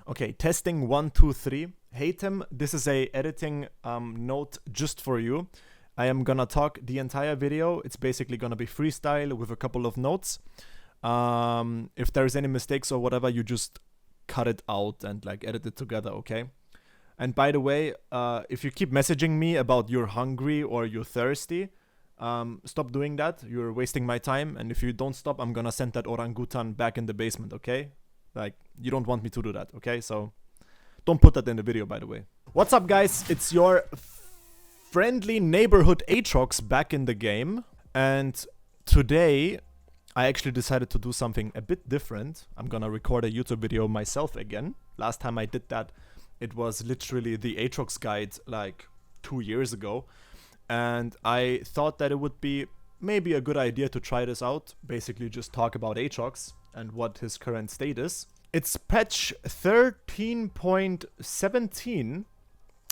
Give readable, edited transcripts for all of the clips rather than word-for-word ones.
Okay, testing 1, 2, 3. Hatem, this is a editing note just for you. I am gonna talk the entire video. It's basically gonna be freestyle with a couple of notes. If there's any mistakes or whatever, you just cut it out and like edit it together, okay? And by the way, if you keep messaging me about you're hungry or you're thirsty, stop doing that. You're wasting my time. And if you don't stop, I'm gonna send that orangutan back in the basement, okay? Like, you don't want me to do that, okay? So, don't put that in the video, by the way. What's up, guys? It's your friendly neighborhood Aatrox back in the game. And today, I actually decided to do something a bit different. I'm gonna record a YouTube video myself again. Last time I did that, it was literally the Aatrox guide like 2 years ago. And I thought that it would be maybe a good idea to try this out. Basically just talk about Aatrox and what his current state is. It's patch 13.17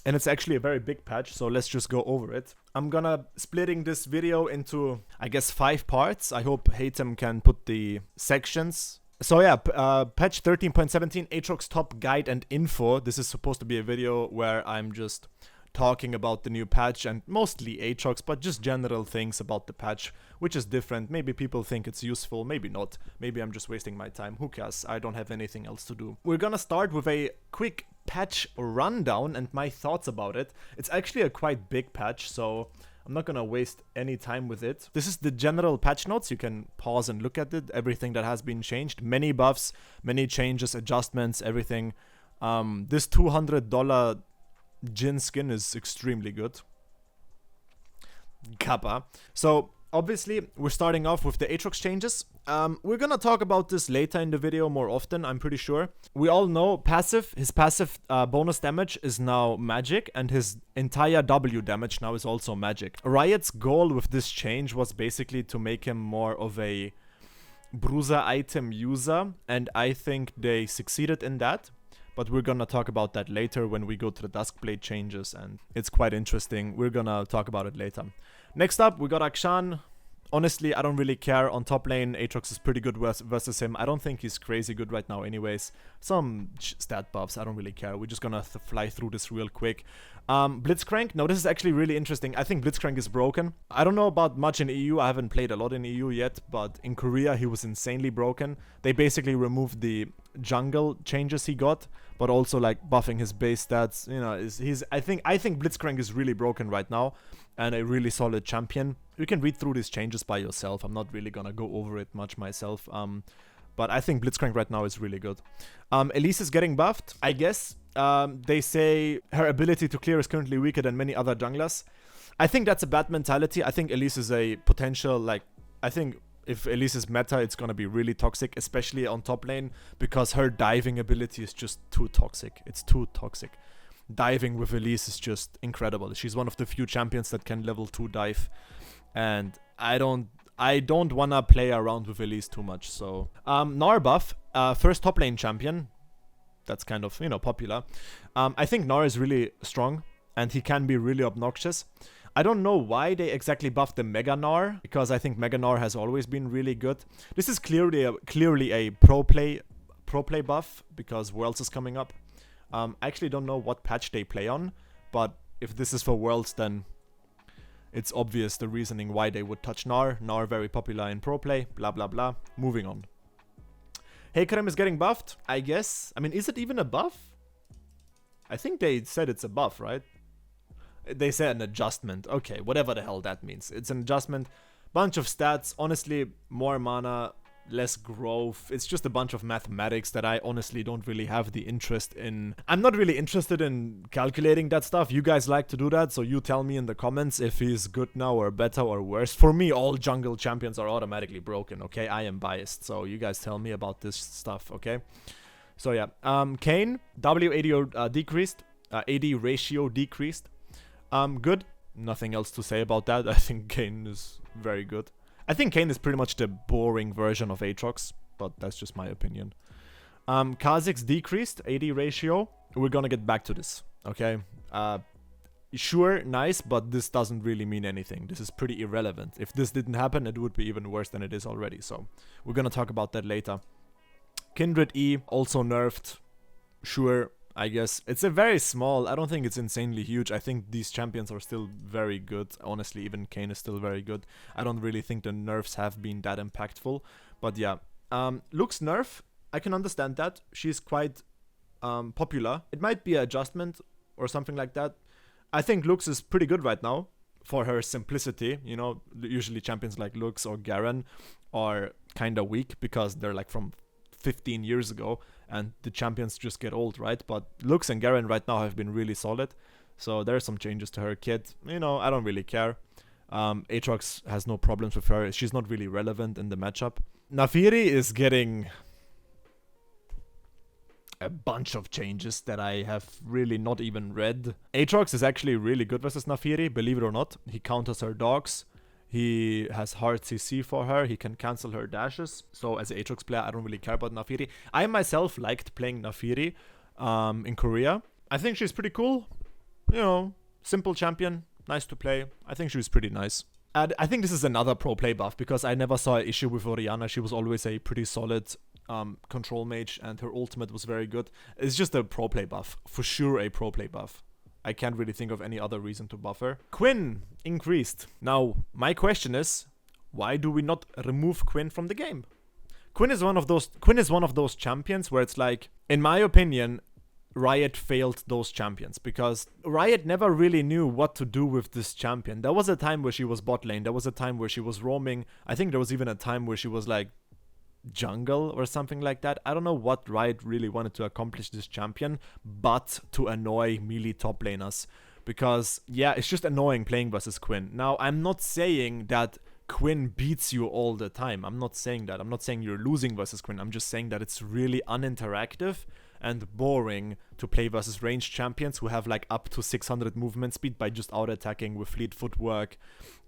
and it's actually a very big patch, so let's just go over it. I'm gonna splitting this video into, I guess, 5 parts. I hope Hatem can put the sections. So yeah, patch 13.17, Aatrox top guide and info. This is supposed to be a video where I'm just talking about the new patch and mostly Aatrox, but just general things about the patch, which is different. Maybe people think it's useful, maybe not. Maybe I'm just wasting my time. Who cares? I don't have anything else to do. We're gonna start with a quick patch rundown and my thoughts about it. It's actually a quite big patch, so I'm not gonna waste any time with it. This is the general patch notes. You can pause and look at it. Everything that has been changed. Many buffs, many changes, adjustments, everything. This $200 Jin skin is extremely good. Kappa. So obviously we're starting off with the Aatrox changes. We're gonna talk about this later in the video more often, I'm pretty sure. We all know his passive bonus damage is now magic, and his entire W damage now is also magic. Riot's goal with this change was basically to make him more of a bruiser item user, and I think they succeeded in that. But we're gonna talk about that later when we go to the DUSKBLADE changes, and it's quite interesting. We're gonna talk about it later. Next up, we got Akshan. Honestly, I don't really care. On top lane, Aatrox is pretty good versus him. I don't think he's crazy good right now anyways. Some stat buffs, I don't really care. We're just gonna fly through this real quick. Blitzcrank. Now, this is actually really interesting. I think Blitzcrank is broken. I don't know about much in EU. I haven't played a lot in EU yet, but in Korea, he was insanely broken. They basically removed the jungle changes he got, but also like buffing his base stats. You know, I think Blitzcrank is really broken right now and a really solid champion. You can read through these changes by yourself. I'm not really gonna go over it much myself. But I think Blitzcrank right now is really good. Elise is getting buffed, I guess. They say her ability to clear is currently weaker than many other junglers. I think that's a bad mentality. I think Elise is a potential, like, I think if Elise is meta, it's gonna be really toxic, especially on top lane, because her diving ability is just too toxic. It's too toxic. Diving with Elise is just incredible. She's one of the few champions that can level 2 dive, and I don't wanna play around with Elise too much. So Gnar buff, first top lane champion. That's kind of, you know, popular. I think Gnar is really strong, and he can be really obnoxious. I don't know why they exactly buffed the Mega Gnar, because I think Mega Gnar has always been really good. This is clearly a pro play buff, because Worlds is coming up. I actually don't know what patch they play on, but if this is for Worlds, then it's obvious the reasoning why they would touch Gnar. Gnar very popular in pro play, blah blah blah. Moving on. Hecarim is getting buffed, I guess. I mean, is it even a buff? I think they said it's a buff, right? They said an adjustment. Okay, whatever the hell that means. It's an adjustment. Bunch of stats. Honestly, more mana, less growth. It's just a bunch of mathematics that I honestly don't really have the interest in. I'm not really interested in calculating that stuff. You guys like to do that, so you tell me in the comments if he's good now or better or worse. For me, all jungle champions are automatically broken, okay? I am biased, so you guys tell me about this stuff, okay? So yeah, Kayn, W80 decreased, AD ratio decreased. Good. Nothing else to say about that. I think Kayn is very good. I think Kayn is pretty much the boring version of Aatrox, but that's just my opinion. Kha'Zix decreased, AD ratio. We're gonna get back to this, okay? Sure, nice, but this doesn't really mean anything. This is pretty irrelevant. If this didn't happen, it would be even worse than it is already, so we're gonna talk about that later. Kindred E, also nerfed. sure, I guess. It's a very small, I don't think it's insanely huge. I think these champions are still very good. Honestly, even Kayn is still very good. I don't really think the nerfs have been that impactful. But yeah, Lux nerf, I can understand that. She's quite popular. It might be an adjustment or something like that. I think Lux is pretty good right now for her simplicity. You know, usually champions like Lux or Garen are kind of weak because they're like from 15 years ago and the champions just get old, right? But Lux and Garen right now have been really solid. So there are some changes to her kit. You know, I don't really care. Aatrox has no problems with her. She's not really relevant in the matchup. Naafiri is getting a bunch of changes that I have really not even read. Aatrox is actually really good versus Naafiri, believe it or not. He counters her dogs. He has hard CC for her. He can cancel her dashes. So as an Aatrox player, I don't really care about Naafiri. I myself liked playing Naafiri in Korea. I think she's pretty cool. You know, simple champion, nice to play. I think she was pretty nice. And I think this is another pro play buff because I never saw an issue with Orianna. She was always a pretty solid control mage and her ultimate was very good. It's just a pro play buff. For sure a pro play buff. I can't really think of any other reason to buff her. Quinn increased. Now, my question is, why do we not remove Quinn from the game? Quinn is one of those champions where it's like, in my opinion, Riot failed those champions because Riot never really knew what to do with this champion. There was a time where she was bot lane. There was a time where she was roaming. I think there was even a time where she was like jungle or something like that. I don't know what Riot really wanted to accomplish this champion, but to annoy melee top laners. Because, yeah, it's just annoying playing versus Quinn. Now, I'm not saying that Quinn beats you all the time. I'm not saying that. I'm not saying you're losing versus Quinn. I'm just saying that it's really uninteractive and boring to play versus ranged champions who have like up to 600 movement speed by just out-attacking with fleet footwork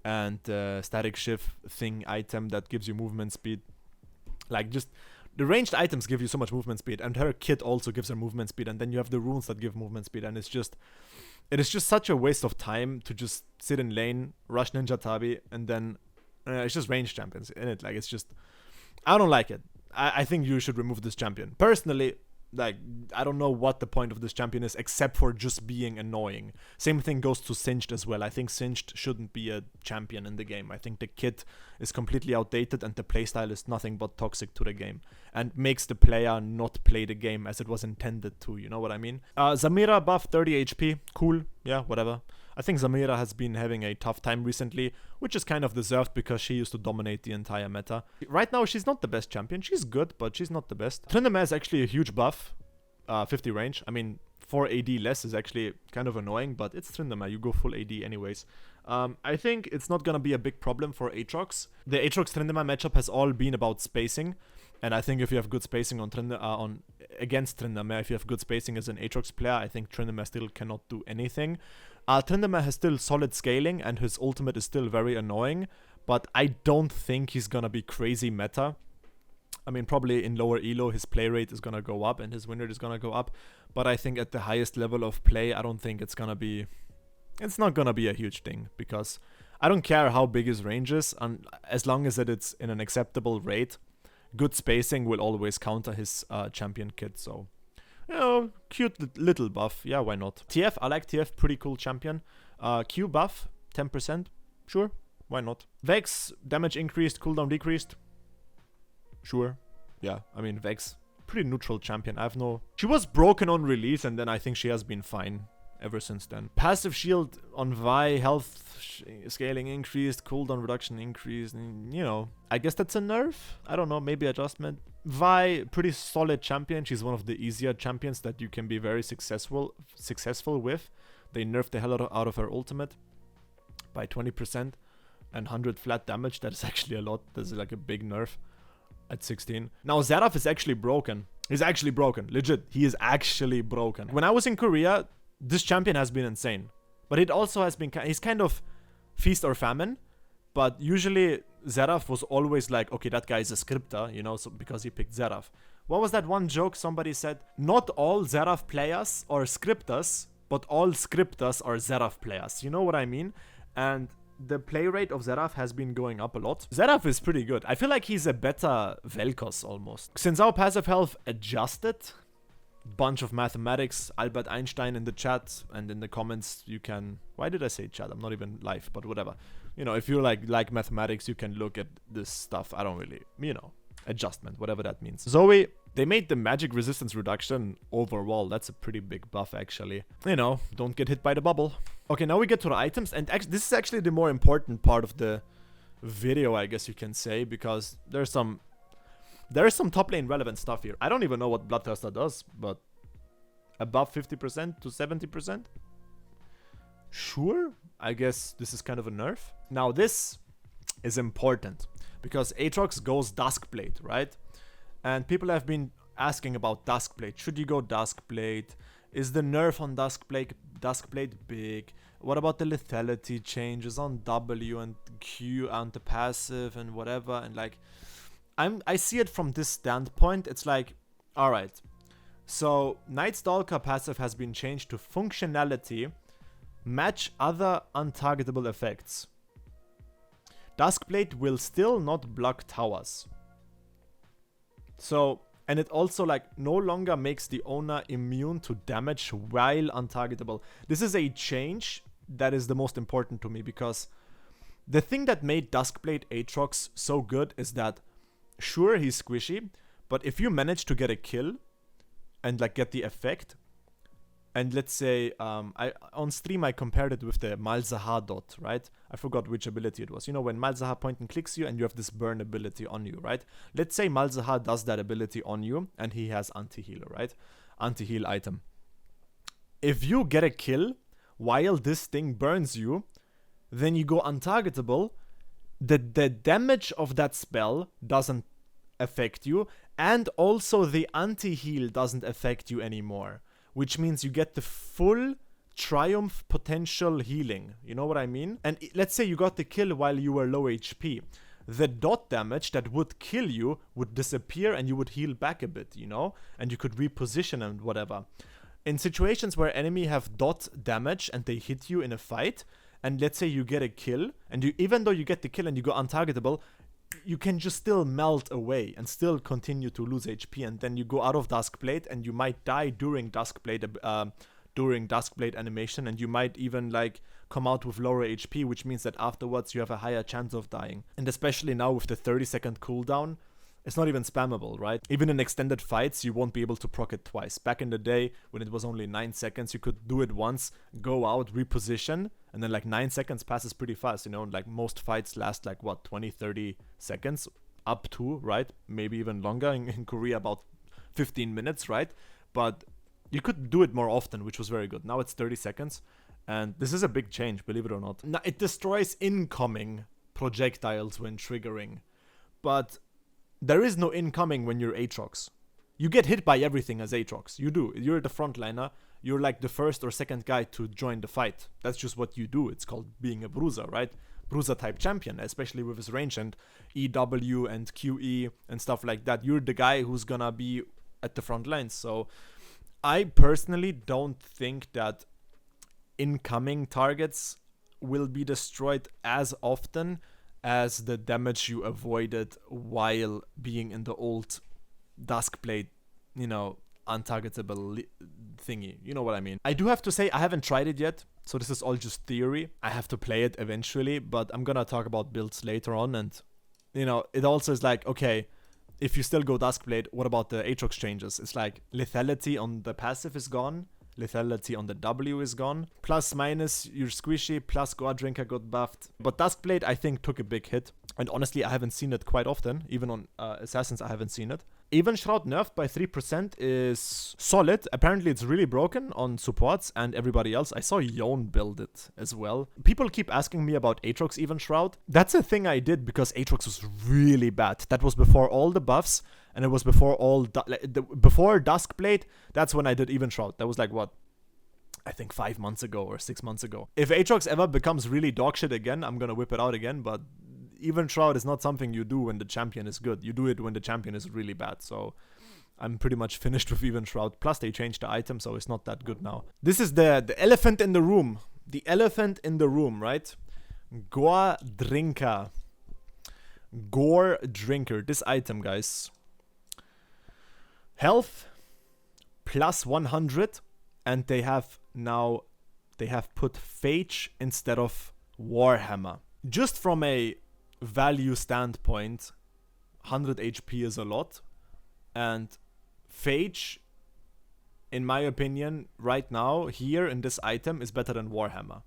and static shift thing item that gives you movement speed. Like, just the ranged items give you so much movement speed, and her kit also gives her movement speed, and then you have the runes that give movement speed, and it is just such a waste of time to just sit in lane, rush Ninja Tabi, and then it's just ranged champions in it. Like, it's just, I don't like it. I think you should remove this champion. Personally, like, I don't know what the point of this champion is except for just being annoying. Same thing goes to Singed as well. I think Singed shouldn't be a champion in the game. I think the kit is completely outdated and the playstyle is nothing but toxic to the game and makes the player not play the game as it was intended to, you know what I mean? Zamira buff 30 HP, cool, yeah, whatever. I think Zamira has been having a tough time recently, which is kind of deserved because she used to dominate the entire meta. Right now, she's not the best champion. She's good, but she's not the best. Tryndamere is actually a huge buff, 50 range. I mean, 4 AD less is actually kind of annoying, but it's Tryndamere. You go full AD anyways. I think it's not going to be a big problem for Aatrox. The Aatrox-Tryndamere matchup has all been about spacing. And I think if you have good spacing against Tryndamere, if you have good spacing as an Aatrox player, I think Tryndamere still cannot do anything. Tryndamere has still solid scaling and his ultimate is still very annoying, but I don't think he's gonna be crazy meta. I mean, probably in lower elo his play rate is gonna go up and his win rate is gonna go up, but I think at the highest level of play, I don't think it's not gonna be a huge thing, because I don't care how big his range is, and as long as it's in an acceptable rate, good spacing will always counter his champion kit, so... You know, cute little buff. Yeah, why not? TF, I like TF, pretty cool champion. Q buff, 10%. Sure, why not? Vex, damage increased, cooldown decreased. Sure. Yeah, I mean, Vex, pretty neutral champion. She was broken on release, and then I think she has been fine ever since then. Passive shield on Vi, health scaling increased, cooldown reduction increased. You know, I guess that's a nerf. I don't know, maybe adjustment. Vi, pretty solid champion. She's one of the easier champions that you can be very successful with. They nerfed the hell out of her ultimate by 20% and 100 flat damage. That is actually a lot. That's like a big nerf at 16. Now Xerath is actually broken. He's actually broken. Legit. He is actually broken. When I was in Korea, this champion has been insane. But it also has been... He's kind of feast or famine. But usually Xerath was always like, okay, that guy is a scripter, you know, so because he picked Xerath. What was that one joke somebody said? Not all Xerath players are scripters, but all scripters are Xerath players. You know what I mean? And the play rate of Xerath has been going up a lot. Xerath is pretty good. I feel like he's a better Vel'Koz almost. Since our passive health adjusted, bunch of mathematics, Albert Einstein in the chat, and in the comments you can, why did I say chat? I'm not even live, but whatever. You know, if you like mathematics, you can look at this stuff. I don't really, you know, adjustment, whatever that means. Zoe, they made the magic resistance reduction overall. That's a pretty big buff, actually. You know, don't get hit by the bubble. Okay, now we get to the items, and this is actually the more important part of the video, I guess you can say, because there's some top lane relevant stuff here. I don't even know what Bloodthirster does, but above 50% to 70%? Sure, I guess this is kind of a nerf. Now this is important, because Aatrox goes Duskblade, right? And people have been asking about Duskblade. Should you go Duskblade? Is the nerf on Duskblade big? What about the lethality changes on W and Q and the passive and whatever? And like, I see it from this standpoint. It's like, alright, so Night Stalker passive has been changed to functionality match other untargetable effects. Duskblade will still not block towers. So, and it also like no longer makes the owner immune to damage while untargetable. This is a change that is the most important to me, because the thing that made Duskblade Aatrox so good is that, sure, he's squishy, but if you manage to get a kill and like get the effect, and let's say, on stream I compared it with the Malzahar dot, right? I forgot which ability it was. You know, when Malzahar point and clicks you and you have this burn ability on you, right? Let's say Malzahar does that ability on you and he has anti-heal, right? Anti-heal item. If you get a kill while this thing burns you, then you go untargetable. The damage of that spell doesn't affect you, and also the anti-heal doesn't affect you anymore. Which means you get the full triumph potential healing. You know what I mean? And let's say you got the kill while you were low HP. The dot damage that would kill you would disappear and you would heal back a bit, you know? And you could reposition and whatever. In situations where enemy have dot damage and they hit you in a fight, and let's say you get a kill, and you, even though you get the kill and you go untargetable, you can just still melt away and still continue to lose HP, and then you go out of Duskblade and you might die during Duskblade animation, and you might even like come out with lower HP, which means that afterwards you have a higher chance of dying. And especially now with the 30-second cooldown, it's not even spammable, right? Even in extended fights, you won't be able to proc it twice. Back in the day, when it was only 9 seconds, you could do it once, go out, reposition, and then like 9 seconds passes pretty fast, you know? Like most fights last like what, 20, 30 seconds? Up to, right? Maybe even longer. In Korea, about 15 minutes, right? But you could do it more often, which was very good. Now it's 30 seconds. And this is a big change, believe it or not. Now, it destroys incoming projectiles when triggering. But there is no incoming when you're Aatrox. You get hit by everything as Aatrox. You do. You're the frontliner. You're like the first or second guy to join the fight. That's just what you do. It's called being a bruiser, right? Bruiser type champion, especially with his range and EW and QE and stuff like that. You're the guy who's gonna be at the front lines. So I personally don't think that incoming targets will be destroyed as often as the damage you avoided while being in the old Duskblade, you know, untargetable thingy. You know what I mean? I do have to say, I haven't tried it yet, so this is all just theory. I have to play it eventually, but I'm gonna talk about builds later on, and, you know, it also is like, okay, if you still go Duskblade, what about the Aatrox changes? It's like, lethality on the passive is gone, lethality on the W is gone. Plus minus, you're squishy, plus GOREDRINKER got buffed. But Duskblade, I think, took a big hit. And honestly, I haven't seen it quite often. Even on Assassins, I haven't seen it. EVENSHROUD nerfed by 3% is solid. Apparently, it's really broken on supports and everybody else. I saw Yon build it as well. People keep asking me about Aatrox EVENSHROUD. That's a thing I did because Aatrox was really bad. That was before all the buffs. And it was before all before Duskblade. That's when I did EVENSHROUD. That was like what, I think 5 months ago or 6 months ago. If Aatrox ever becomes really dogshit again, I'm gonna whip it out again. But EVENSHROUD is not something you do when the champion is good. You do it when the champion is really bad. So I'm pretty much finished with EVENSHROUD. Plus they changed the item, so it's not that good now. This is the elephant in the room. The elephant in the room, right? GOREDRINKER. GOREDRINKER. This item, guys. Health plus 100, and they have put Phage instead of Warhammer. Just from a value standpoint, 100 HP is a lot, and Phage, in my opinion, right now, here in this item, is better than Warhammer.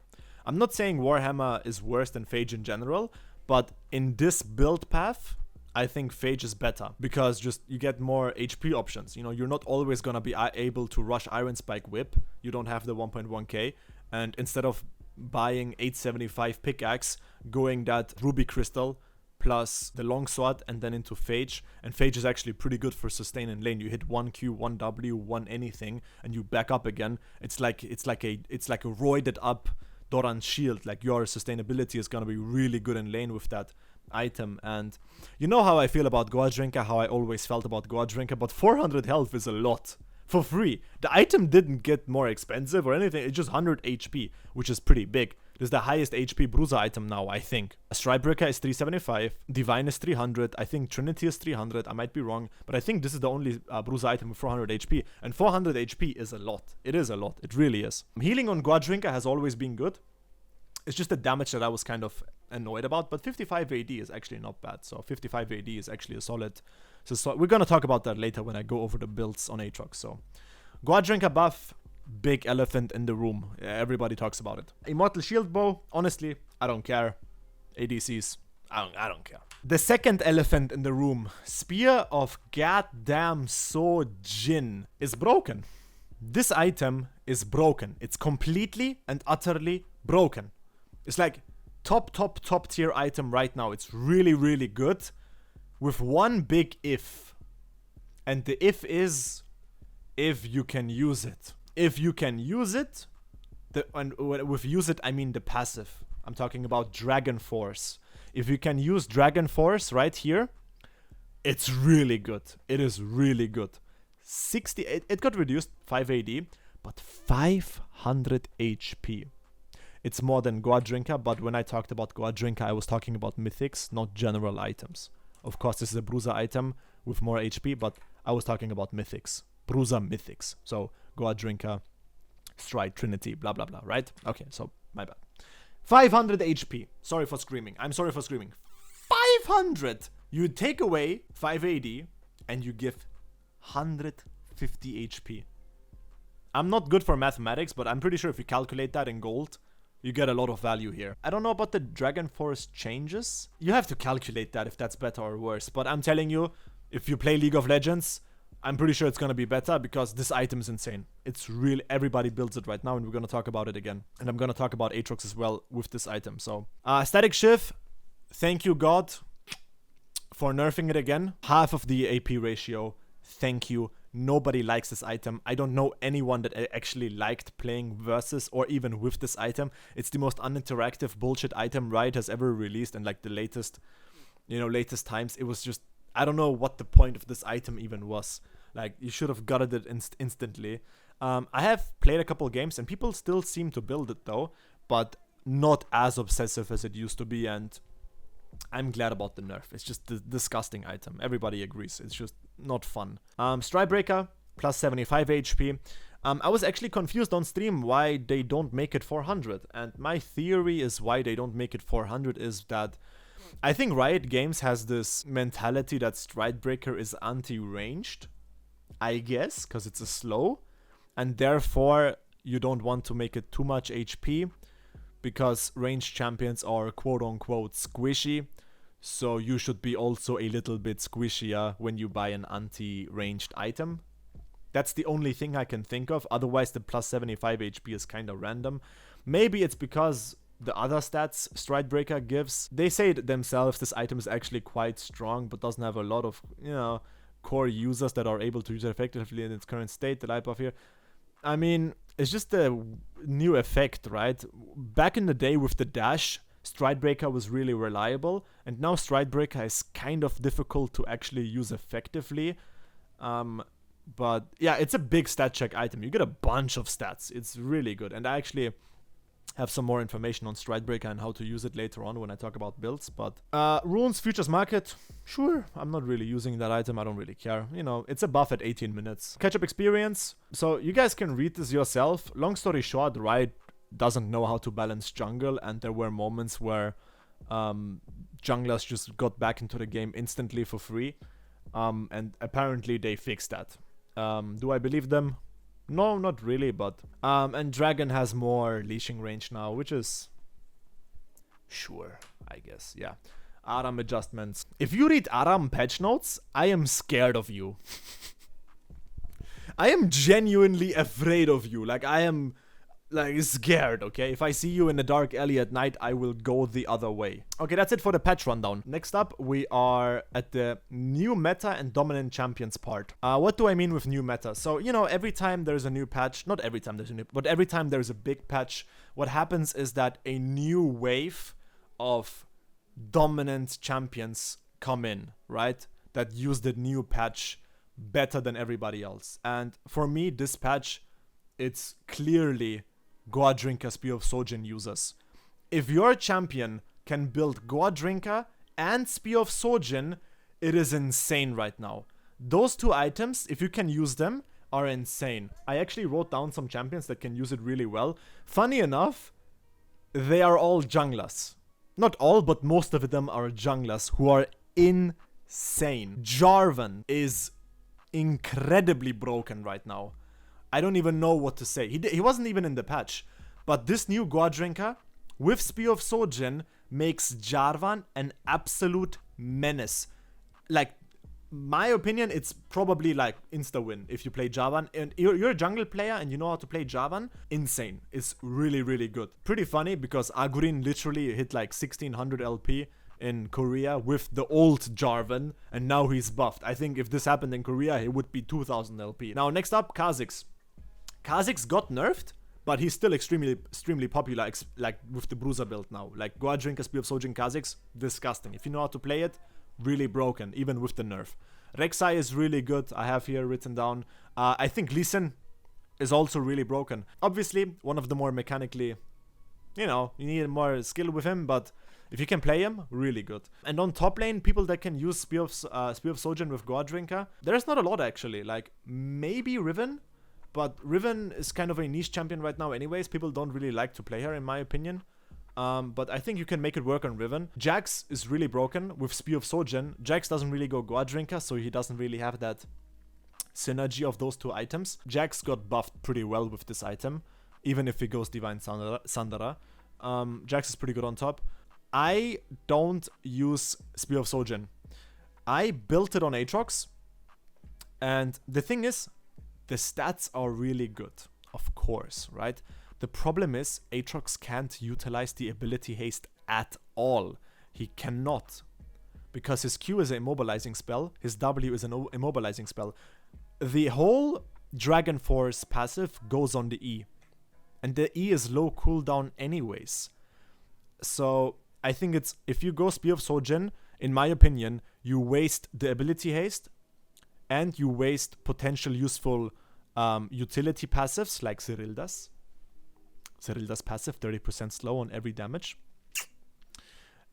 I'm not saying Warhammer is worse than Phage in general, but in this build path, I think Phage is better, because just you get more HP options. You know, you're not always gonna be able to rush Iron Spike Whip. You don't have the 1.1k, and instead of buying 875 pickaxe, going that Ruby Crystal plus the longsword and then into Phage, and Phage is actually pretty good for sustain in lane. You hit 1Q, 1W, 1 anything, and you back up again. It's like a roided up Doran's shield. Like, your sustainability is gonna be really good in lane with that item. And you know how I feel about GOREDRINKER, how I always felt about GOREDRINKER, but 400 health is a lot. For free. The item didn't get more expensive or anything, it's just 100 HP, which is pretty big. This is the highest HP bruiser item now, I think. STRIDEBREAKER is 375, Divine is 300, I think Trinity is 300, I might be wrong, but I think this is the only bruiser item with 400 HP, and 400 HP is a lot. It is a lot, it really is. Healing on GOREDRINKER has always been good. It's just the damage that I was kind of annoyed about, but 55 AD is actually not bad, so 55 AD is actually a solid. So we're gonna talk about that later when I go over the builds on Aatrox. So GOREDRINKER buff, big elephant in the room. Everybody talks about it. Immortal Shield Bow, honestly, I don't care. ADCs, I don't care. The second elephant in the room, Spear of Goddamn SHOJIN, is broken. This item is broken. It's completely and utterly broken. It's like top tier item right now. It's really, really good. With one big if. And the if is, if you can use it. If you can use it, and with use it, I mean the passive. I'm talking about Dragon Force. If you can use Dragon Force right here, it's really good. It is really good. 60, it got reduced, 5 AD, but 500 HP. It's more than GOREDRINKER, but when I talked about GOREDRINKER, I was talking about mythics, not general items. Of course, this is a bruiser item with more HP, but I was talking about mythics. Bruiser mythics. So, GOREDRINKER, Stride, Trinity, blah, blah, blah, right? Okay, so, my bad. 500 HP. Sorry for screaming. I'm sorry for screaming. 500! You take away 5 AD, and you give 150 HP. I'm not good for mathematics, but I'm pretty sure if you calculate that in gold, you get a lot of value here. I don't know about the Dragon Force changes. You have to calculate that if that's better or worse. But I'm telling you, if you play League of Legends, I'm pretty sure it's gonna be better because this item is insane. It's really, everybody builds it right now, and we're gonna talk about it again. And I'm gonna talk about Aatrox as well with this item. So, STATIKK SHIV, thank you God for nerfing it again. Half of the AP ratio, thank you. Nobody likes this item. I don't know anyone that actually liked playing versus or even with this item. It's the most uninteractive bullshit item Riot has ever released, and like the latest, latest times. It was just, I don't know what the point of this item even was. Like, you should have gutted it instantly. I have played a couple games and people still seem to build it though, but not as obsessive as it used to be, and I'm glad about the nerf. It's just a disgusting item. Everybody agrees. It's just not fun. STRIDEBREAKER, plus 75 HP. I was actually confused on stream why they don't make it 400. And my theory is why they don't make it 400 is that I think Riot Games has this mentality that STRIDEBREAKER is anti-ranged, I guess, because it's a slow. And therefore, you don't want to make it too much HP, because ranged champions are quote-unquote squishy, so you should be also a little bit squishier when you buy an anti-ranged item. That's the only thing I can think of, otherwise the plus 75 HP is kinda random. Maybe it's because the other stats STRIDEBREAKER gives, they say themselves this item is actually quite strong, but doesn't have a lot of, core users that are able to use it effectively in its current state, the light buff here. I mean, it's just a new effect, right? Back in the day with the dash, STRIDEBREAKER was really reliable, and now STRIDEBREAKER is kind of difficult to actually use effectively. But yeah, it's a big stat check item. You get a bunch of stats. It's really good. And have some more information on Stridebreaker and how to use it later on when I talk about builds. But Runes Futures Market, sure, I'm not really using that item. I don't really care. You know, it's a buff at 18 minutes. Catch-up experience. So you guys can read this yourself. Long story short, Riot doesn't know how to balance jungle, and there were moments where junglers just got back into the game instantly for free. And apparently they fixed that. Do I believe them? No, not really, but... and Dragon has more leashing range now, which is... Sure, I guess, yeah. ARAM adjustments. If you read ARAM patch notes, I am scared of you. I am genuinely afraid of you. Like, I am... like, scared, okay? If I see you in a dark alley at night, I will go the other way. Okay, that's it for the patch rundown. Next up, we are at the new meta and dominant champions part. What do I mean with new meta? So, you know, every time there's a new patch, not every time there's a new, but every time there's a big patch, what happens is that a new wave of dominant champions come in, right? That use the new patch better than everybody else. And for me, this patch, it's clearly GOREDRINKER Spear of SHOJIN users. If your champion can build GOREDRINKER and Spear of SHOJIN, it is insane right now. Those two items, if you can use them, are insane. I actually wrote down some champions that can use it really well. Funny enough, they are all junglers. Not all, but most of them are junglers who are insane. Jarvan is incredibly broken right now. I don't even know what to say. He wasn't even in the patch. But this new GOREDRINKER with Spear of SHOJIN makes Jarvan an absolute menace. Like, my opinion, it's probably like insta-win if you play Jarvan. And you're a jungle player and you know how to play Jarvan. Insane. It's really, really good. Pretty funny because Agurin literally hit like 1600 LP in Korea with the old Jarvan, and now he's buffed. I think if this happened in Korea, he would be 2000 LP. Now, next up, Kha'Zix. Kha'Zix got nerfed, but he's still extremely popular, like with the Bruiser build now. Like GOREDRINKER, Spear of SHOJIN, Kha'Zix, disgusting. If you know how to play it, really broken, even with the nerf. Rek'Sai is really good, I have here written down. I think Lee Sin is also really broken. Obviously, one of the more mechanically, you know, you need more skill with him, but if you can play him, really good. And on top lane, people that can use Spear of SHOJIN with GOREDRINKER, there's not a lot actually. Like, maybe Riven, but Riven is kind of a niche champion right now anyways. People don't really like to play her, in my opinion. But I think you can make it work on Riven. Jax is really broken with Spear of SHOJIN. Jax doesn't really go GOREDRINKER, so he doesn't really have that synergy of those two items. Jax got buffed pretty well with this item, even if he goes Divine Sandara. Jax is pretty good on top. I don't use Spear of SHOJIN. I built it on Aatrox, and the thing is, the stats are really good, of course, right? The problem is, Aatrox can't utilize the ability haste at all. He cannot. Because his Q is an immobilizing spell, his W is an immobilizing spell. The whole Dragon Force passive goes on the E. And the E is low cooldown anyways. So, I think it's, if you go Spear of SHOJIN, in my opinion, you waste the ability haste, and you waste potential useful utility passives like Cyrilda's. Cyrilda's passive, 30% slow on every damage.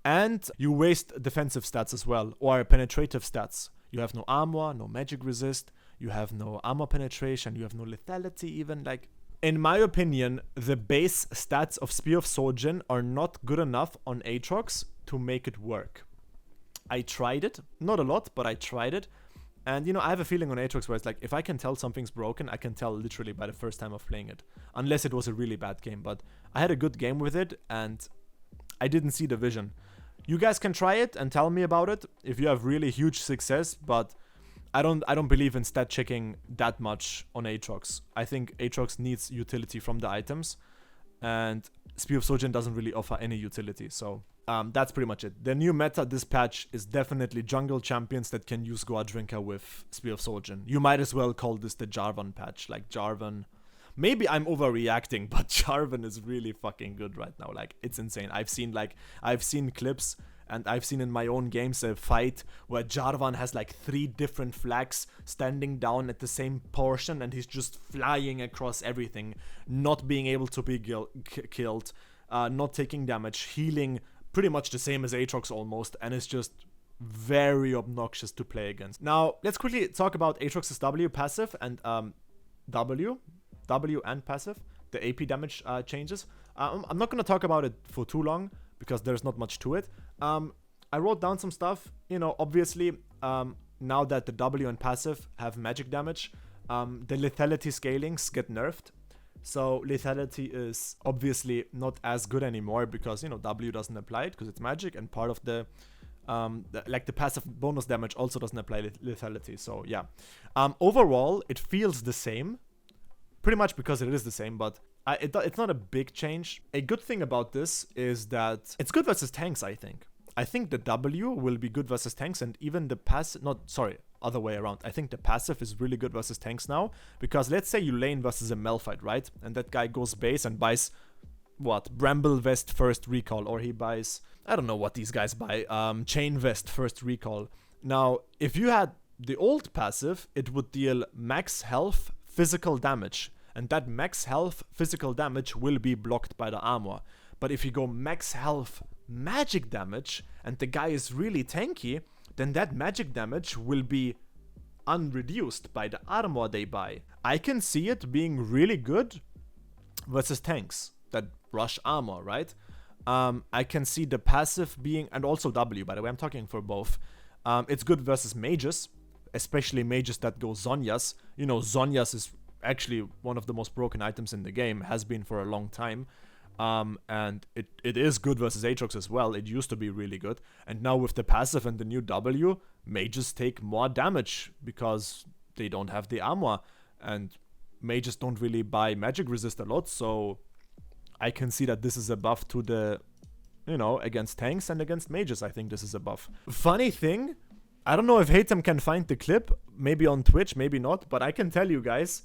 And you waste defensive stats as well, or penetrative stats. You have no armor, no magic resist, you have no armor penetration, you have no lethality even. Like, in my opinion, the base stats of Spear of SHOJIN are not good enough on Aatrox to make it work. I tried it, not a lot, but I tried it. And, you know, I have a feeling on Aatrox where it's like, if I can tell something's broken, I can tell literally by the first time of playing it. Unless it was a really bad game, but I had a good game with it, and I didn't see the vision. You guys can try it and tell me about it if you have really huge success, but I don't believe in stat checking that much on Aatrox. I think Aatrox needs utility from the items, and Spear of SHOJIN doesn't really offer any utility, so that's pretty much it. The new meta this patch is definitely jungle champions that can use GOREDRINKER with Spear of SHOJIN. You might as well call this the Jarvan patch. Like, Jarvan, maybe I'm overreacting, but Jarvan is really fucking good right now. Like, it's insane. I've seen clips, And I've seen in my own games a fight where Jarvan has like 3 different flags standing down at the same portion, and he's just flying across everything, not being able to be killed, not taking damage, healing pretty much the same as Aatrox almost, and it's just very obnoxious to play against. Now, let's quickly talk about Aatrox's W passive and W and passive, the AP damage changes. I'm not going to talk about it for too long because there's not much to it. I wrote down some stuff. You know, obviously, now that the W and passive have magic damage, the lethality scalings get nerfed. So lethality is obviously not as good anymore because, you know, W doesn't apply it because it's magic, and part of the like the passive bonus damage also doesn't apply lethality. So yeah, overall it feels the same, pretty much because it is the same, but it's not a big change. A good thing about this is that it's good versus tanks. I think the W will be good versus tanks, and even the passive, other way around. I think the passive is really good versus tanks now, because let's say you lane versus a Malphite, right? And that guy goes base and buys, what, Bramble Vest first recall, or he buys, I don't know what these guys buy, Chain Vest first recall. Now, if you had the old passive, it would deal max health physical damage, and that max health physical damage will be blocked by the armor. But if you go max health magic damage, and the guy is really tanky, then that magic damage will be unreduced by the armor they buy. I can see it being really good versus tanks that rush armor, right? I can see the passive being, and also W, by the way, I'm talking for both. It's good versus mages, especially mages that go Zhonya's. You know, Zhonya's is actually one of the most broken items in the game, has been for a long time. And it is good versus Aatrox as well. It used to be really good. And now with the passive and the new W, mages take more damage because they don't have the armor. And mages don't really buy magic resist a lot, so I can see that this is a buff to the, you know, against tanks and against mages. I think this is a buff. Funny thing, I don't know if Hatem can find the clip, maybe on Twitch, maybe not, but I can tell you guys,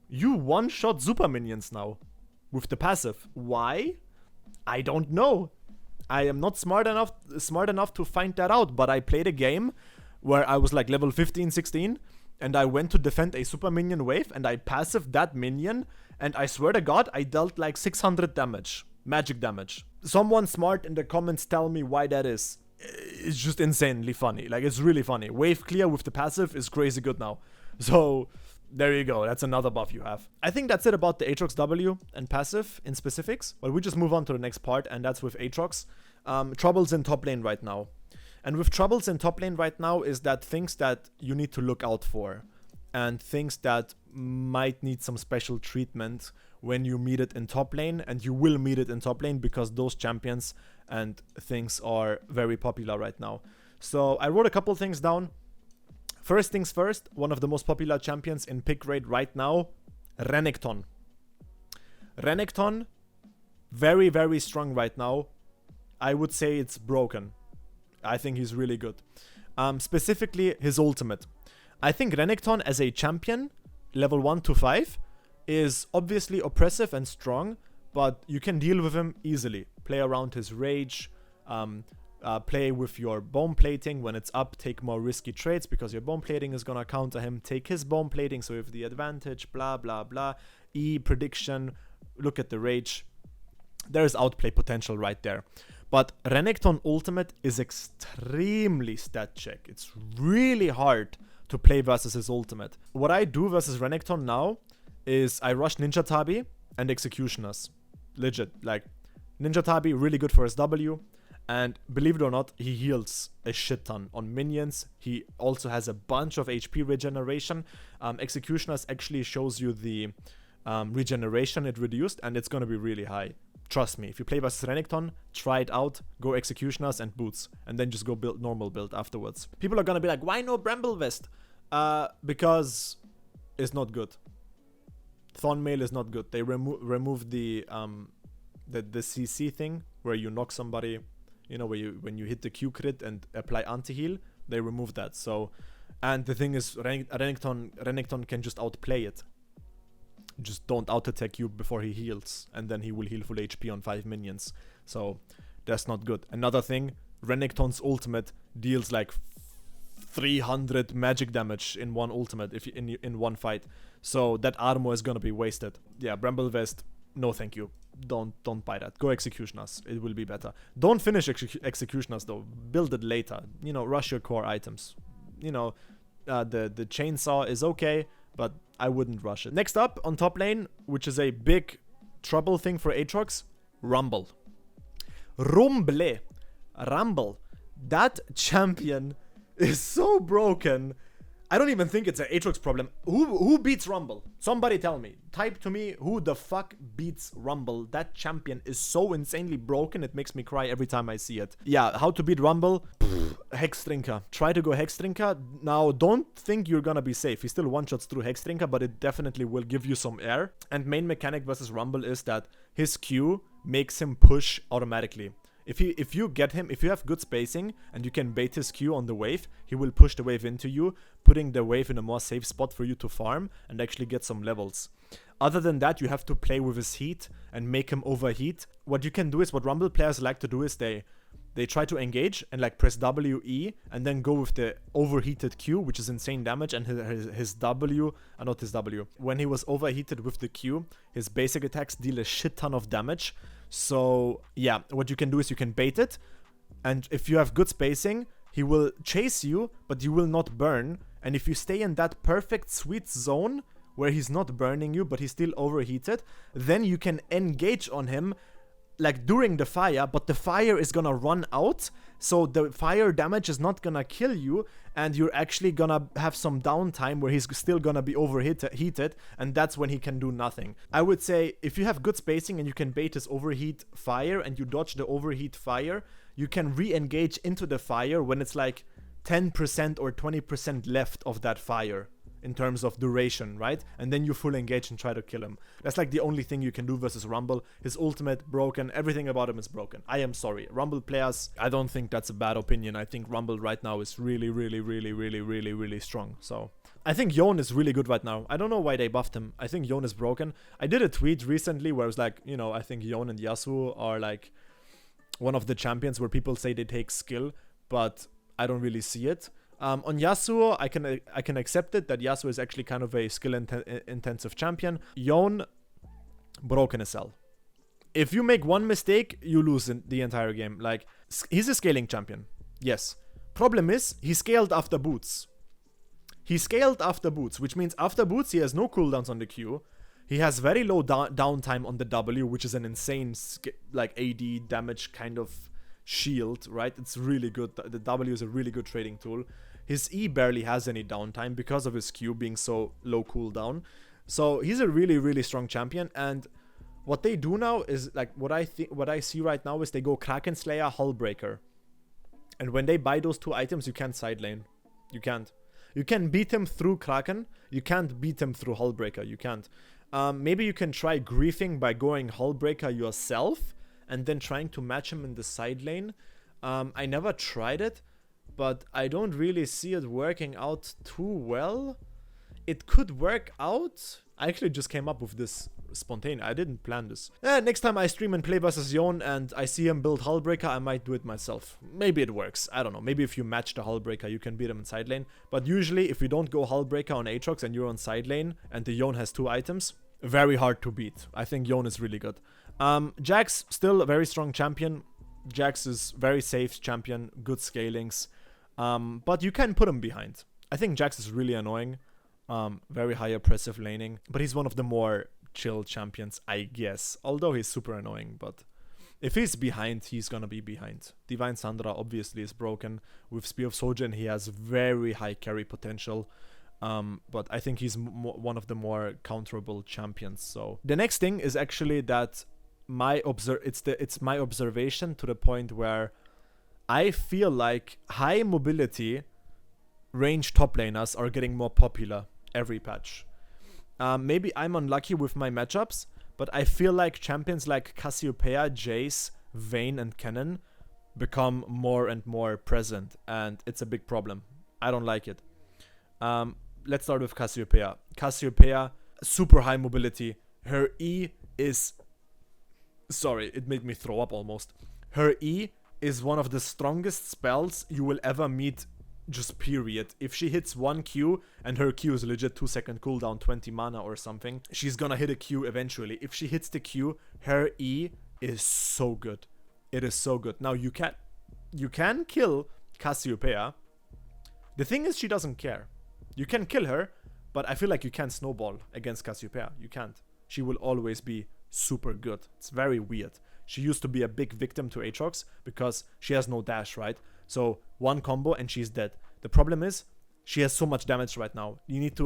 you one-shot super minions now with the passive. Why? I don't know. I am not smart enough to find that out, but I played a game where I was like level 15, 16, and I went to defend a super minion wave, and I passived that minion, and I swear to God, I dealt like 600 damage. Magic damage. Someone smart in the comments tell me why that is. It's just insanely funny. Like, it's really funny. Wave clear with the passive is crazy good now. So, there you go. That's another buff you have. I think that's it about the Aatrox W and passive in specifics. But we just move on to the next part, and that's with Aatrox. Troubles in top lane right now. And with troubles in top lane right now is that things that you need to look out for, and things that might need some special treatment when you meet it in top lane, and you will meet it in top lane because those champions and things are very popular right now. So I wrote a couple things down. First things first, one of the most popular champions in pick rate right now, Renekton. Renekton, very, very strong right now. I would say it's broken. I think he's really good. Specifically, his ultimate. I think Renekton as a champion, level 1 to 5, is obviously oppressive and strong, but you can deal with him easily. Play around his rage, play with your bone plating when it's up, take more risky trades because your bone plating is gonna counter him, take his bone plating, so you have the advantage, blah blah blah. E prediction, look at the rage. There's outplay potential right there. But Renekton ultimate is extremely stat check. It's really hard to play versus his ultimate. What I do versus Renekton now is I rush Ninja Tabi and Executioners. Legit, like, Ninja Tabi, really good for his W. And believe it or not, he heals a shit ton on minions. He also has a bunch of HP regeneration. Executioners actually shows you the regeneration it reduced, and it's gonna be really high. Trust me, if you play versus Renekton, try it out, go Executioners and Boots, and then just go build normal build afterwards. People are gonna be like, why no Bramble Vest? Because it's not good. Thornmail is not good. They removed the CC thing, where you knock somebody, you know, when you hit the Q crit and apply anti-heal, they removed that. So, and the thing is, Renekton can just outplay it. Just don't auto-attack you before he heals, and then he will heal full HP on 5 minions. So that's not good. Another thing, Renekton's ultimate deals like 300 magic damage in one ultimate if you, in one fight. So that armor is gonna be wasted. Yeah, Bramble Vest, no thank you. Don't buy that. Go Executioners. It will be better. Don't finish Executioners though. Build it later. You know, rush your core items. You know, the chainsaw is okay, but I wouldn't rush it. Next up on top lane, which is a big trouble thing for Aatrox, Rumble. Rumble. That champion is so broken. I don't even think it's an Aatrox problem. Who beats Rumble? Somebody tell me. Type to me who the fuck beats Rumble. That champion is so insanely broken, it makes me cry every time I see it. Yeah, how to beat Rumble? Hexdrinker. Try to go Hexdrinker. Now, don't think you're gonna be safe. He still one-shots through Hexdrinker, but it definitely will give you some air. And main mechanic versus Rumble is that his Q makes him push automatically. If you get him, if you have good spacing and you can bait his Q on the wave, he will push the wave into you, putting the wave in a more safe spot for you to farm and actually get some levels. Other than that, you have to play with his heat and make him overheat. What you can do is, what Rumble players like to do is they try to engage and like press WE and then go with the overheated Q, which is insane damage, and his W, not his W. When he was overheated with the Q, his basic attacks deal a shit ton of damage. So yeah, what you can do is you can bait it, and if you have good spacing, he will chase you, but you will not burn. And if you stay in that perfect sweet zone where he's not burning you, but he's still overheated, then you can engage on him like during the fire, but the fire is gonna run out, so the fire damage is not gonna kill you, and you're actually gonna have some downtime where he's still gonna be overheated, and that's when he can do nothing. I would say if you have good spacing and you can bait his overheat fire and you dodge the overheat fire, you can re-engage into the fire when it's like 10% or 20% left of that fire in terms of duration, right? And then you full engage and try to kill him. That's like the only thing you can do versus Rumble. His ultimate broken, everything about him is broken. I am sorry. Rumble players, I don't think that's a bad opinion. I think Rumble right now is really strong. So I think Yone is really good right now. I don't know why they buffed him. I think Yone is broken. I did a tweet recently where I was like, you know, I think Yone and Yasuo are like one of the champions where people say they take skill, but I don't really see it. On Yasuo, I can accept it that Yasuo is actually kind of a skill intensive champion. Yone, broken as hell. If you make one mistake, you lose the entire game. Like, he's a scaling champion. Yes. Problem is, he scaled after boots. He scaled after boots, which means after boots, he has no cooldowns on the Q. He has very low downtime on the W, which is an insane like AD damage kind of shield, right? It's really good. The W is a really good trading tool. His E barely has any downtime because of his Q being so low cooldown. So he's a really strong champion. And what they do now is like what I see right now is they go Kraken Slayer, Hullbreaker. And when they buy those two items, you can't side lane. You can't. You can beat him through Kraken. You can't beat him through Hullbreaker. You can't. Maybe you can try griefing by going Hullbreaker yourself and then trying to match him in the side lane. I never tried it, but I don't really see it working out too well. It could work out. I actually just came up with this spontaneous. I didn't plan this. Next time I stream and play versus Yone and I see him build Hullbreaker, I might do it myself. Maybe it works. I don't know. Maybe if you match the Hullbreaker, you can beat him in side lane. But usually, if you don't go Hullbreaker on Aatrox and you're on side lane and the Yone has two items, very hard to beat. I think Yone is really good. Jax, still a very strong champion. Jax is very safe champion, good scalings. But you can put him behind. I think Jax is really annoying. Very high oppressive laning. But he's one of the more chill champions, I guess. Although he's super annoying, but if he's behind, he's gonna be behind. Divine Sandra obviously is broken. With Spear of Shojin, he has very high carry potential. But I think he's one of the more counterable champions. So the next thing is actually that it's my observation to the point where I feel like high mobility range top laners are getting more popular every patch. Maybe I'm unlucky with my matchups, but I feel like champions like Cassiopeia, Jace, Vayne, and Kennen become more and more present, and it's a big problem. I don't like it. Let's start with Cassiopeia. Cassiopeia, super high mobility. Her E is... Sorry, it made me throw up almost. Her E is one of the strongest spells you will ever meet, just period. If she hits one Q, and her Q is legit 2-second cooldown, 20 mana or something, she's gonna hit a Q eventually. If she hits the Q, her E is so good. It is so good. Now you can kill Cassiopeia. The thing is, she doesn't care. You can kill her, but I feel like you can't snowball against Cassiopeia. You can't. She will always be super good. It's very weird. She used to be a big victim to Aatrox because she has no dash, right? So one combo and she's dead. The problem is she has so much damage right now.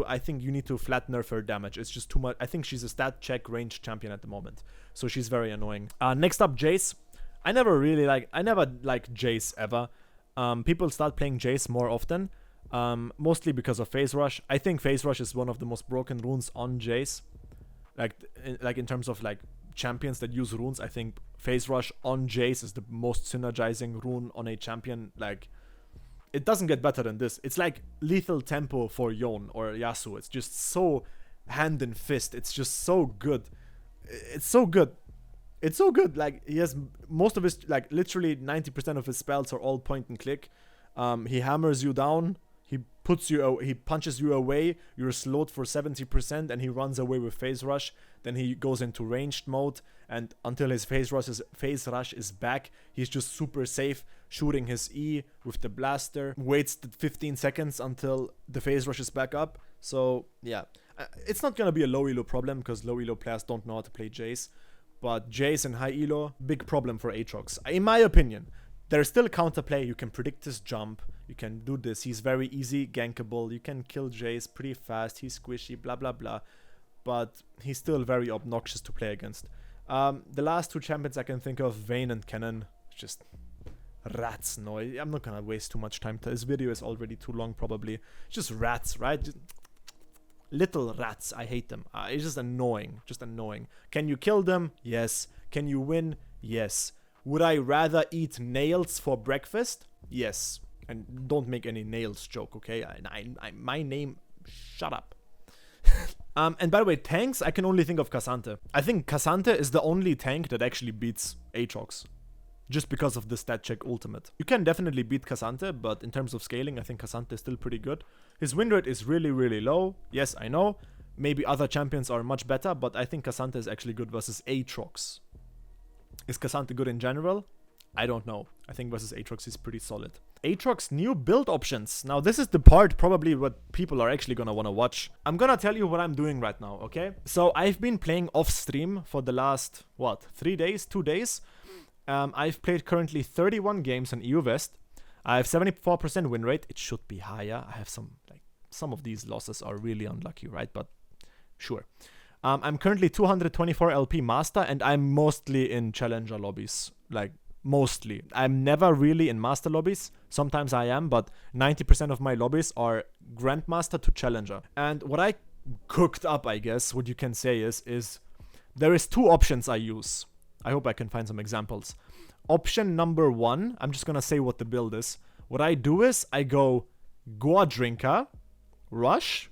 I think you need to flat nerf her damage. It's just too much. I think she's a stat check range champion at the moment. So she's very annoying. Next up, Jace. I never liked Jace ever. People start playing Jace more often. Mostly because of Phase Rush. I think Phase Rush is one of the most broken runes on Jace. Like in terms of like champions that use runes, I think Phase Rush on Jace is the most synergizing rune on a champion. Like, it doesn't get better than this. It's like lethal tempo for Yone or Yasuo. It's just so hand and fist. It's just so good. It's so good. It's so good. Like, he has most of his, like, literally 90% of his spells are all point and click. He hammers you down. He punches you away. You're slowed for 70%, and he runs away with Phase Rush. Then he goes into ranged mode, and until his Phase Rush is back, he's just super safe, shooting his E with the blaster. Waits 15 seconds until the Phase Rush is back up. So yeah, it's not gonna be a low elo problem because low elo players don't know how to play Jace. But Jace and high elo, big problem for Aatrox, in my opinion. There's still counterplay. You can predict his jump. You can do this. He's very easy gankable. You can kill Jace pretty fast. He's squishy, blah, blah, blah. But he's still very obnoxious to play against. The last two champions I can think of, Vayne and Kennen, just rats. No, I'm not going to waste too much time. This video is already too long, probably. Just rats, right? Just little rats. I hate them. It's just annoying. Just annoying. Can you kill them? Yes. Can you win? Yes. Would I rather eat nails for breakfast? Yes. And don't make any nails joke, okay? My name... Shut up. And by the way, tanks, I can only think of K'Sante. I think K'Sante is the only tank that actually beats Aatrox. Just because of the stat check ultimate. You can definitely beat K'Sante, but in terms of scaling, I think K'Sante is still pretty good. His win rate is really, really low. Yes, I know. Maybe other champions are much better, but I think K'Sante is actually good versus Aatrox. Is K'Sante good in general? I don't know. I think versus Aatrox is pretty solid. Aatrox new build options. Now this is the part probably what people are actually gonna wanna watch. I'm gonna tell you what I'm doing right now, okay? So I've been playing off stream for the last, what, 3 days, 2 days? I've played currently 31 games on EU West. I have 74% win rate. It should be higher. I have some of these losses are really unlucky, right? But sure. I'm currently 224 LP master, and I'm mostly in challenger lobbies. Like, mostly. I'm never really in master lobbies. Sometimes I am, but 90% of my lobbies are grandmaster to challenger. And what I cooked up, I guess, what you can say is there is 2 options I use. I hope I can find some examples. Option number 1, I'm just gonna say what the build is. What I do is I go GOREDRINKER, Rush,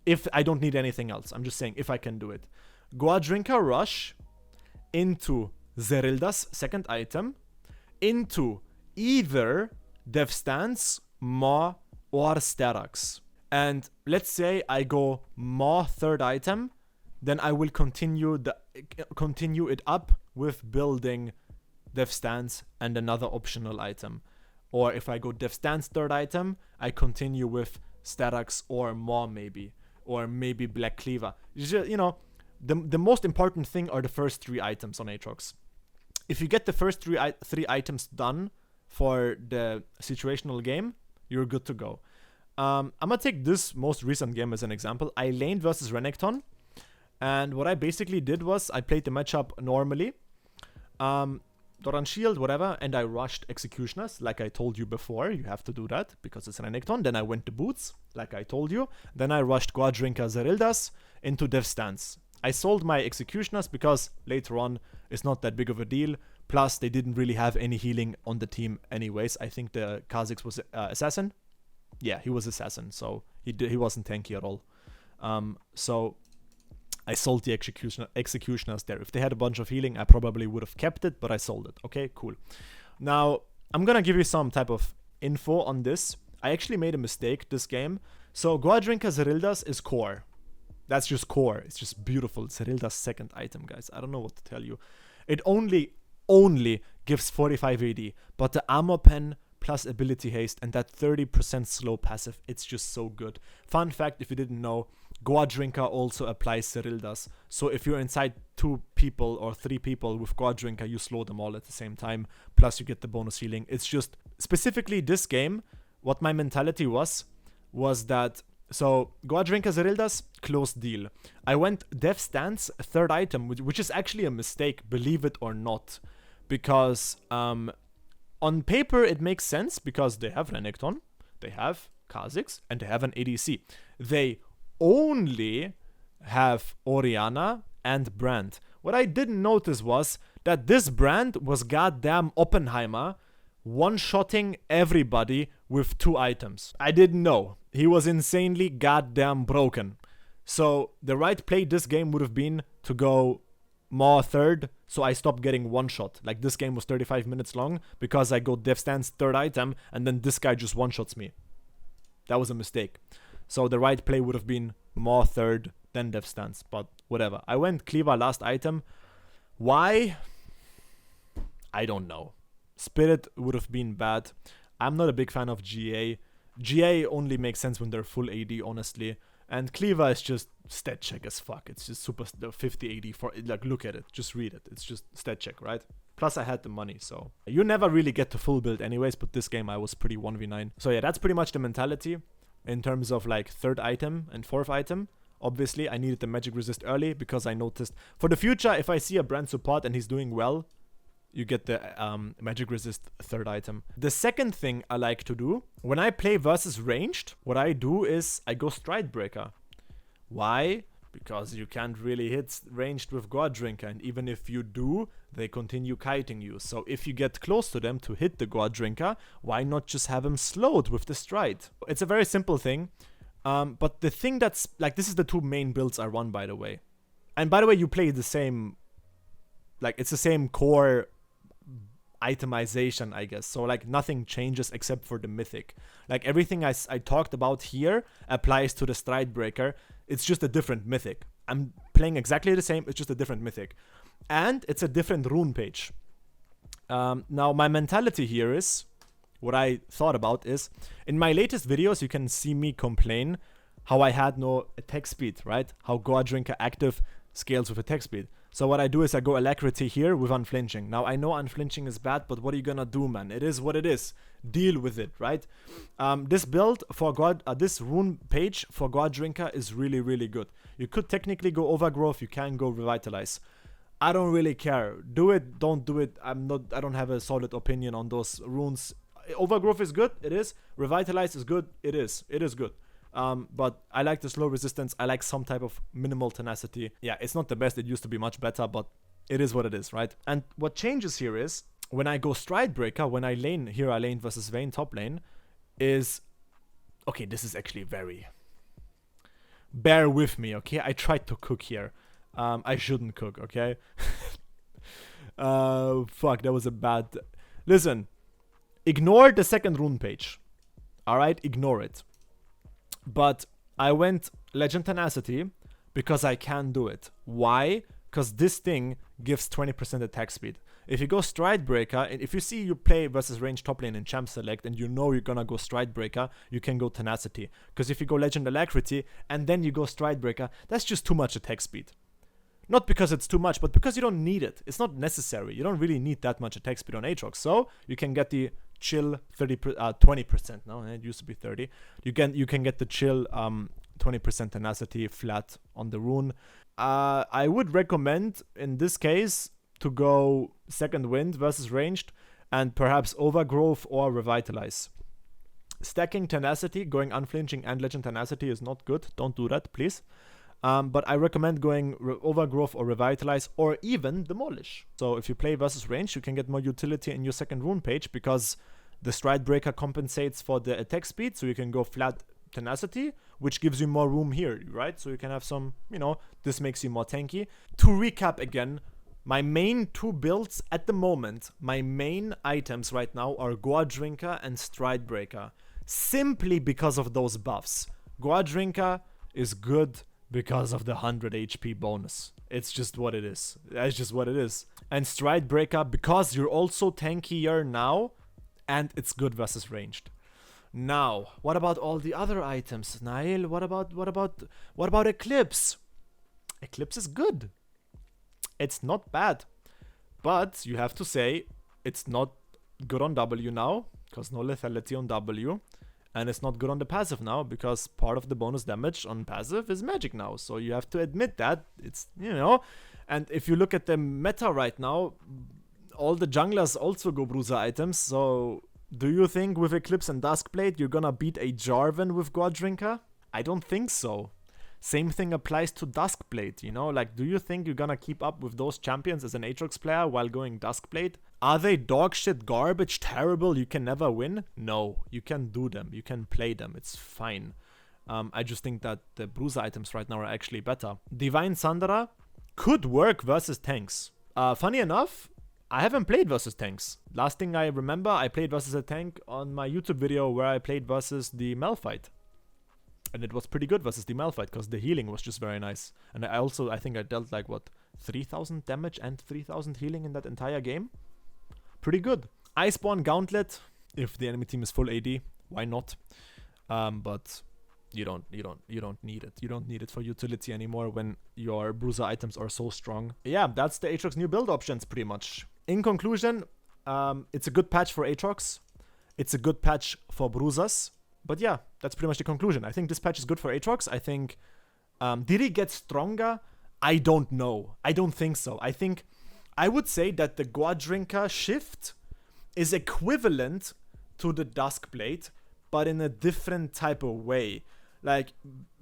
if I don't need anything else. I'm just saying if I can do it. GOREDRINKER, Rush, into Zerilda's second item, into either Death Stance, Maw, or Aatrox. And let's say I go Maw third item, then I will continue it up with building Death Stance and another optional item. Or if I go Death Stance third item, I continue with Aatrox or Maw maybe. Or maybe Black Cleaver. You know, the most important thing are the first 3 items on Aatrox. If you get the first 3 items done for the situational game, you're good to go. I'm gonna take this most recent game as an example. I laned versus Renekton. And what I basically did was I played the matchup normally. Doran Shield, whatever, and I rushed Executioners, like I told you before. You have to do that because it's Renekton. Then I went to Boots, like I told you. Then I rushed GOREDRINKER Zerilda's into Death Stance. I sold my Executioners because later on it's not that big of a deal. Plus, they didn't really have any healing on the team anyways. I think the Kha'Zix was Assassin. Yeah, he was Assassin, so he wasn't tanky at all. So I sold the Executioners there. If they had a bunch of healing, I probably would have kept it, but I sold it. Okay, cool. Now, I'm gonna give you some type of info on this. I actually made a mistake this game. So GOREDRINKER Zerilda's is core. That's just core. It's just beautiful. Zerilda's second item, guys. I don't know what to tell you. It only gives 45 AD, but the armor pen plus ability haste and that 30% slow passive, it's just so good. Fun fact, if you didn't know, GOREDRINKER also applies Zerilda's. So if you're inside 2 people or 3 people with GOREDRINKER, you slow them all at the same time. Plus you get the bonus healing. It's just, specifically this game, what my mentality was that, so GOREDRINKER Zerilda's, closed deal. I went Death Stance, third item, which is actually a mistake, believe it or not. Because on paper it makes sense because they have Renekton, they have Kha'Zix, and they have an ADC. They only have Orianna and Brand. What I didn't notice was that this Brand was goddamn Oppenheimer, one-shotting everybody with 2 items. I didn't know. He was insanely goddamn broken. So the right play this game would have been to go Maw third, so I stopped getting one-shot. Like, this game was 35 minutes long because I go Death Stance third item and then this guy just one-shots me. That was a mistake. So the right play would have been Maw third, then Death Stance, but whatever. I went Cleaver last item. Why? I don't know. Spirit would have been bad. I'm not a big fan of GA. GA only makes sense when they're full AD, honestly. And Cleaver is just stat check as fuck. It's just super 50 AD for, like, look at it. Just read it. It's just stat check, right? Plus I had the money, so. You never really get to full build anyways, but this game I was pretty 1v9. So yeah, that's pretty much the mentality in terms of like third item and fourth item. Obviously, I needed the magic resist early because I noticed for the future, if I see a Brand support and he's doing well, you get the magic resist third item. The second thing I like to do, when I play versus ranged, what I do is I go Stridebreaker. Why? Because you can't really hit ranged with GOREDRINKER, and even if you do, they continue kiting you. So if you get close to them to hit the GOREDRINKER, why not just have him slowed with the stride? It's a very simple thing, but the thing that's, like, this is the 2 main builds I run, by the way. And by the way, you play the same, like, it's the same core itemization, I guess. So like nothing changes except for the mythic. Like everything I talked about here applies to the Stridebreaker. It's just a different mythic. I'm playing exactly the same, it's just a different mythic. And it's a different rune page. Now my mentality here is, what I thought about is, in my latest videos you can see me complain how I had no attack speed, right? How GOREDRINKER active scales with attack speed. So what I do is I go Alacrity here with Unflinching. Now I know Unflinching is bad, but what are you gonna do, man? It is what it is. Deal with it, right? This build for this rune page for GOREDRINKER is really, really good. You could technically go Overgrowth, you can go Revitalize. I don't really care. Do it, don't do it. I don't have a solid opinion on those runes. Overgrowth is good, it is. Revitalize is good, it is. It is good. But I like the slow resistance. I like some type of minimal tenacity. Yeah, it's not the best. It used to be much better, but it is what it is, right? And what changes here is, when I go Stridebreaker, when I lane, here I lane versus Vayne top lane, is, okay, this is actually very, bear with me, okay? I tried to cook here. I shouldn't cook, okay? Fuck, that was a bad, listen, ignore the second rune page, alright? Ignore it. But I went Legend Tenacity because I can do it. Why? Because this thing gives 20% attack speed. If you go Stridebreaker, and if you see you play versus range top lane in Champ Select and you know you're gonna go Stridebreaker, you can go Tenacity. Because if you go Legend Alacrity and then you go Stridebreaker, that's just too much attack speed. Not because it's too much, but because you don't need it. It's not necessary. You don't really need that much attack speed on Aatrox. So you can get the chill 20%. No, it used to be 30. You can get the chill 20% tenacity flat on the rune. I would recommend in this case to go Second Wind versus ranged and perhaps Overgrowth or Revitalize. Stacking tenacity, going Unflinching and Legend Tenacity is not good. Don't do that, please. But I recommend going Overgrowth or Revitalize or even Demolish. So if you play versus range, you can get more utility in your second rune page because the Stridebreaker compensates for the attack speed. So you can go flat Tenacity, which gives you more room here, right? So you can have some, you know, this makes you more tanky. To recap again, My main two builds at the moment, my main items right now are GOREDRINKER and STRIDEBREAKER. Simply because of those buffs. GOREDRINKER is good because of the 100 HP bonus. It's just what it is. That's just what it is. And STRIDEBREAKER because you're also tankier now and it's good versus ranged. Now, what about all the other items? Nail, what about Eclipse? Eclipse is good. It's not bad, but you have to say it's not good on W now, because no lethality on W, and it's not good on the passive now, because part of the bonus damage on passive is magic now, so you have to admit that, it's, you know, and if you look at the meta right now, all the junglers also go bruiser items, so do you think with Eclipse and DUSKBLADE you're gonna beat a Jarvan with GOREDRINKER? I don't think so. Same thing applies to DUSKBLADE, you know? Like, do you think you're gonna keep up with those champions as an Aatrox player while going DUSKBLADE? Are they dog shit, garbage, terrible, you can never win? No, you can do them, you can play them, it's fine. I just think that the bruiser items right now are actually better. Divine Sandra could work versus tanks. Funny enough, I haven't played versus tanks. Last thing I remember, I played versus a tank on my YouTube video where I played versus the Malphite. And it was pretty good versus the Malphite because the healing was just very nice. And I think I dealt like, what, 3000 damage and 3000 healing in that entire game? Pretty good. Iceborne Gauntlet, if the enemy team is full AD, why not? But you don't need it. You don't need it for utility anymore when your bruiser items are so strong. Yeah, that's the Aatrox new build options pretty much. In conclusion, it's a good patch for Aatrox. It's a good patch for bruisers. But yeah, that's pretty much the conclusion. I think this patch is good for Aatrox. I think, did he get stronger? I don't know. I don't think so. I would say that the GOREDRINKER shift is equivalent to the DUSKBLADE, but in a different type of way. Like,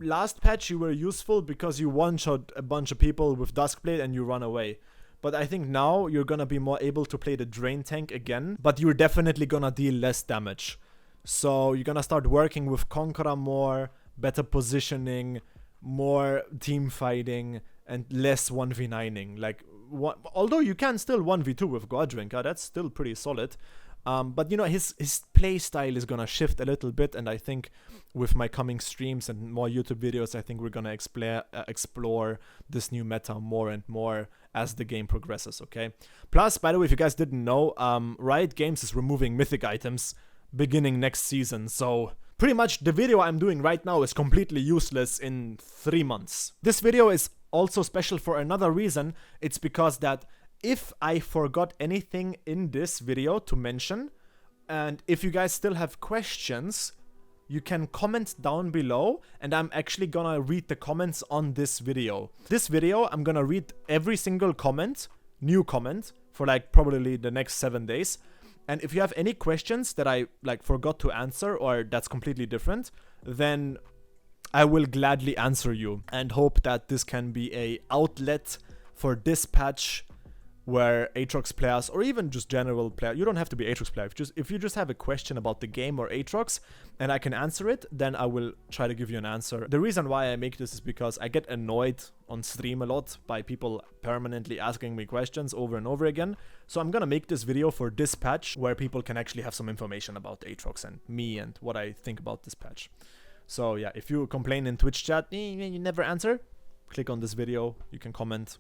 last patch you were useful because you one-shot a bunch of people with DUSKBLADE and you run away. But I think now you're gonna be more able to play the Drain tank again, but you're definitely gonna deal less damage. So you're gonna start working with Conqueror more, better positioning, more team fighting, and less 1v9ing. Like, although you can still 1v2 with GOREDRINKER, that's still pretty solid. But you know, his play style is gonna shift a little bit, and I think with my coming streams and more YouTube videos, I think we're gonna explore this new meta more and more as the game progresses, okay? Plus, by the way, if you guys didn't know, Riot Games is removing mythic items beginning next season, so pretty much the video I'm doing right now is completely useless in 3 months. This video is also special for another reason. It's because that if I forgot anything in this video to mention, and if you guys still have questions, you can comment down below, and I'm actually gonna read the comments on this video. This video, I'm gonna read every single comment, new comment, for like probably the next 7 days. And if you have any questions that I like forgot to answer or that's completely different, then I will gladly answer you, and hope that this can be a outlet for this patch where Aatrox players, or even just general players, you don't have to be Aatrox player, if you just have a question about the game or Aatrox and I can answer it, then I will try to give you an answer. The reason why I make this is because I get annoyed on stream a lot by people permanently asking me questions over and over again. So I'm gonna make this video for this patch where people can actually have some information about Aatrox and me and what I think about this patch. So yeah, if you complain in Twitch chat, you never answer, click on this video, you can comment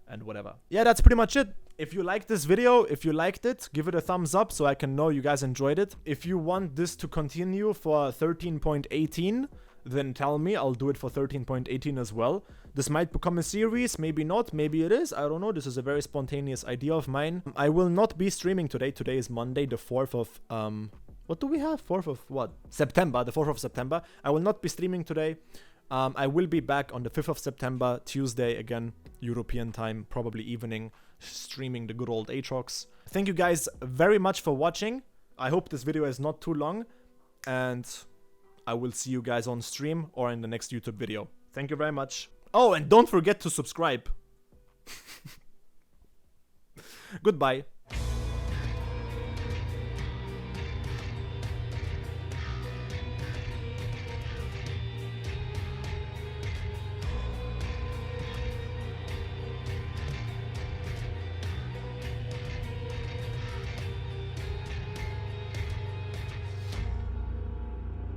and whatever. Yeah, that's pretty much it. If you liked this video, if you liked it, give it a thumbs up so I can know you guys enjoyed it. If you want this to continue for 13.18, then tell me, I'll do it for 13.18 as well. This might become a series, maybe not, maybe it is, I don't know. This is a very spontaneous idea of mine. I will not be streaming today. Today is Monday, the 4th of, what do we have? 4th of what? September, the 4th of September. I will not be streaming today. I will be back on the 5th of September, Tuesday, again, European time, probably evening, streaming the good old Aatrox. Thank you guys very much for watching. I hope this video is not too long, and I will see you guys on stream or in the next YouTube video. Thank you very much. Oh, and don't forget to subscribe. Goodbye.